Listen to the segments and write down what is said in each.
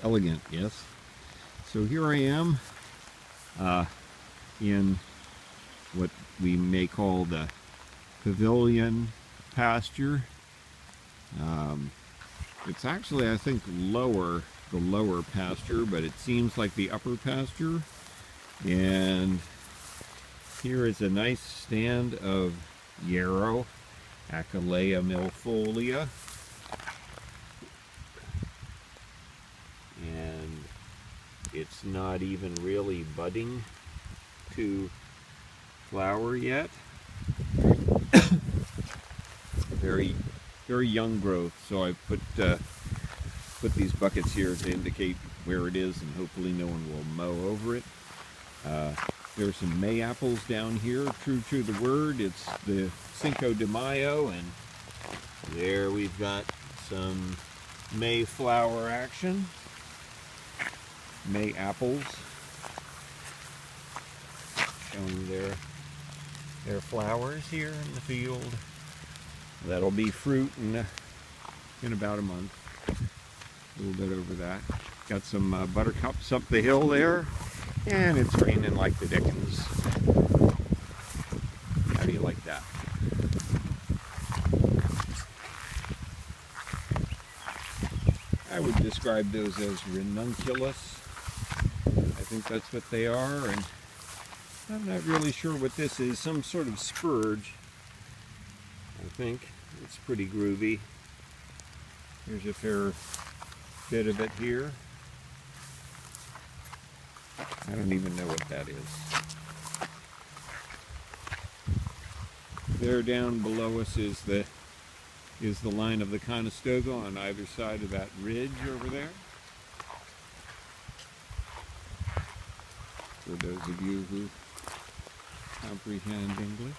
Elegant, yes. So here I am in what we may call the pavilion pasture. It's actually, I think, the lower pasture, but it seems like the upper pasture. And here is a nice stand of yarrow, Accolea milfolia. And it's not even really budding to flower yet. Very young growth, so I put these buckets here to indicate where it is, and hopefully no one will mow over it. There's some May apples down here, true to the word. It's the Cinco de Mayo, and there we've got some May flower action. May apples showing their flowers here in the field. That'll be fruit in about a month. A little bit over that. Got some buttercups up the hill there, and it's raining like the dickens. How do you like that? I would describe those as ranunculus. I think that's what they are, and I'm not really sure what this is. Some sort of spurge, I think. It's pretty groovy. Here's a fair bit of it here. I don't even know what that is. There down below us is the line of the Conestoga on either side of that ridge over there. For those of you who comprehend English.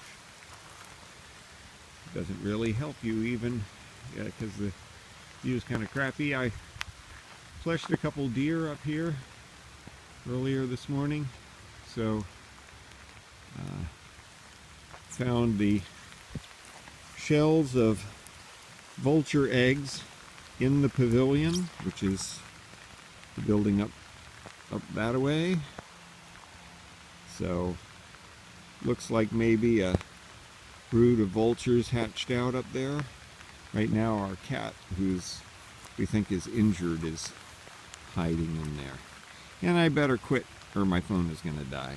It doesn't really help you even, because the view is kind of crappy. I fleshed a couple deer up here earlier this morning, so found the shells of vulture eggs in the pavilion, which is the building up that way. So looks like maybe a brood of vultures hatched out up there. Right now our cat, who's we think is injured, is hiding in there. And I better quit or my phone is going to die.